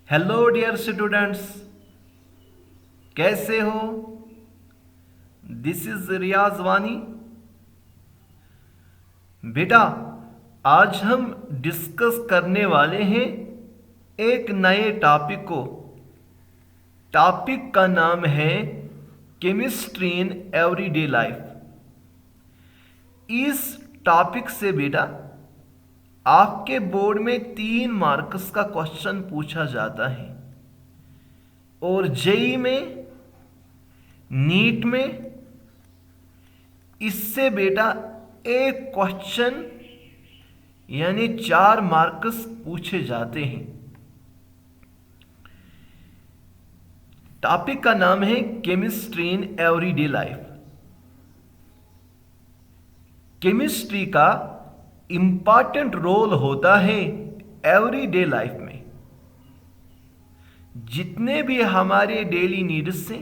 Hello dear students, कैसे हो? This is रियाज वानी। बेटा, आज हम डिस्कस करने वाले हैं एक नए टॉपिक को। टॉपिक का नाम है केमिस्ट्री इन एवरीडे लाइफ। इस टॉपिक से बेटा आपके बोर्ड में 3 मार्क्स का क्वेश्चन पूछा जाता है और जेई में, नीट में इससे बेटा एक क्वेश्चन यानी 4 मार्क्स पूछे जाते हैं। टॉपिक का नाम है chemistry in everyday life. Chemistry का इंपॉर्टेंट रोल होता है एवरीडे लाइफ में। जितने भी हमारे डेली नीड्स हैं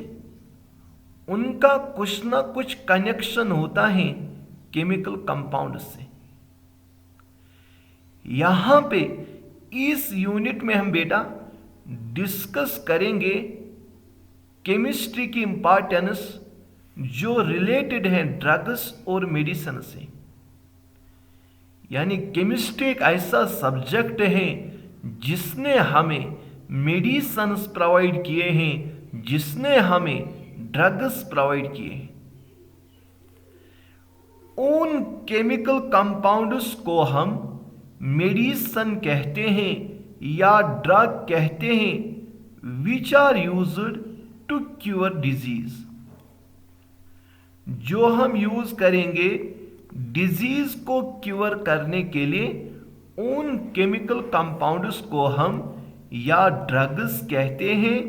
उनका कुछ ना कुछ कनेक्शन होता है केमिकल कंपाउंड से। यहां पे इस यूनिट में हम बेटा डिस्कस करेंगे केमिस्ट्री की इंपॉर्टेंस जो रिलेटेड है ड्रग्स और मेडिसिन से। यानी केमिस्ट्री एक ऐसा सब्जेक्ट है जिसने हमें मेडिसिन्स प्रोवाइड किए हैं, जिसने हमें ड्रग्स प्रोवाइड किए हैं। उन केमिकल कंपाउंड्स को हम मेडिसिन कहते हैं या ड्रग कहते हैं which are used to cure disease. जो हम यूज करेंगे डिजीज को क्योर करने के लिए, उन केमिकल कंपाउंड्स को हम या ड्रग्स कहते हैं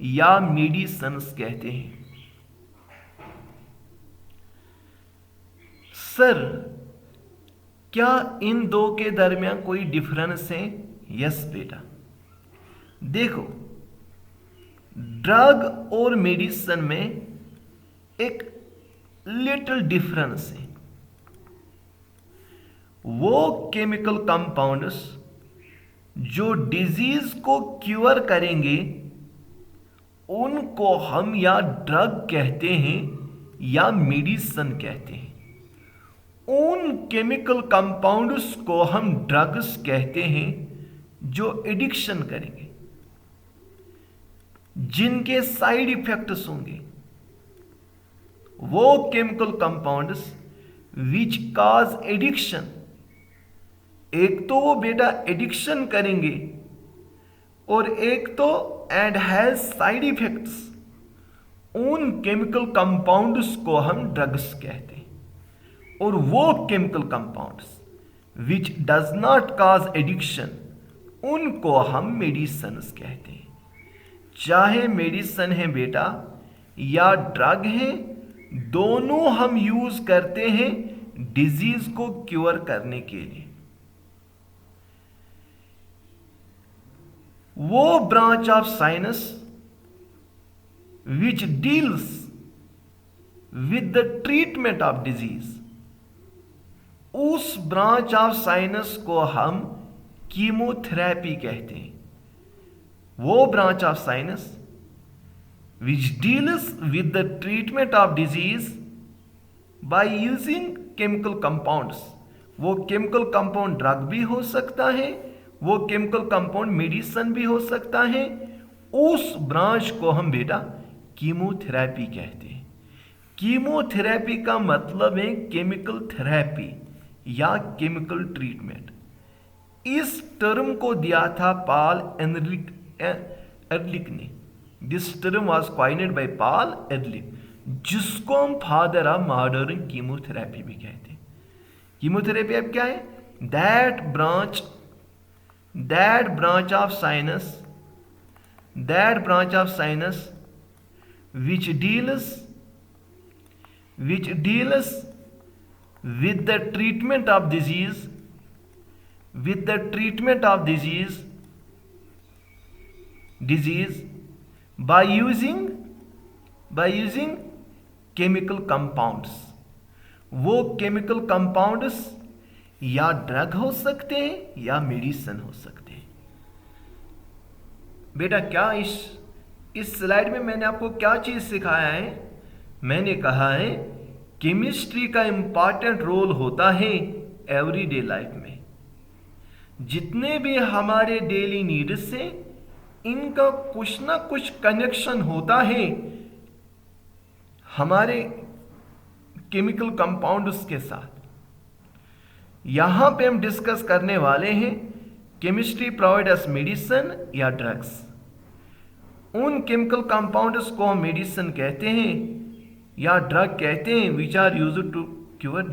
या मेडिसिन्स कहते हैं। सर, क्या इन दो के दरमियान कोई डिफरेंस है? यस बेटा, देखो ड्रग और मेडिसिन में एक लिटिल डिफरेंस है। वो केमिकल कंपाउंड्स जो डिजीज को क्योर करेंगे उनको हम या ड्रग कहते हैं या मेडिसिन कहते हैं। उन केमिकल कंपाउंड्स को हम ड्रग्स कहते हैं जो एडिक्शन करेंगे, जिनके साइड इफेक्ट्स होंगे। वो chemical compounds which cause addiction, एक तो वो बेटा एडिक्शन करेंगे और एक तो एंड हैज साइड इफेक्ट्स। उन केमिकल कंपाउंड्स को हम ड्रग्स कहते हैं। और वो chemical compounds which does not cause addiction, उनको हम मेडिसिन्स कहते हैं। चाहे मेडिसिन है बेटा या ड्रग है, दोनों हम यूज करते हैं डिजीज को क्योर करने के लिए। वो branch of science which deals with the treatment of disease, उस ब्रांच ऑफ साइंस को हम कीमोथेरेपी कहते हैं। वो branch of science which deals with the treatment of disease by using chemical compounds. वो केमिकल कंपाउंड ड्रग भी हो सकता है, वो केमिकल कंपाउंड मेडिसिन भी हो सकता है। उस ब्रांच को हम बेटा कीमोथेरेपी कहते हैं। कीमोथेरेपी का मतलब है केमिकल थेरेपी या केमिकल ट्रीटमेंट। इस टर्म को दिया था पॉल एहरलिच ने। This term was coined by Paul Ehrlich, जिसको हम फादर ऑफ मॉडर्न कीमोथेरेपी भी कहते हैं। कीमोथेरेपी अब क्या है? That branch of science which deals with the treatment of disease by using chemical compounds। वो केमिकल कंपाउंड्स या ड्रग हो सकते हैं या मेडिसिन हो सकते हैं। बेटा क्या इस स्लाइड में मैंने आपको क्या चीज़ सिखाया है? मैंने कहा है केमिस्ट्री का इम्पॉर्टेंट रोल होता है एवरीडे लाइफ में। जितने भी हमारे डेली नीड से इनका कुछ ना कुछ कनेक्शन होता है हमारे केमिकल कंपाउंड्स के साथ। यहां पे हम डिस्कस करने वाले हैं केमिस्ट्री प्रोवाइड अस मेडिसिन या ड्रग्स। उन केमिकल कंपाउंड्स को हम मेडिसिन कहते हैं या ड्रग कहते हैं which are used to cure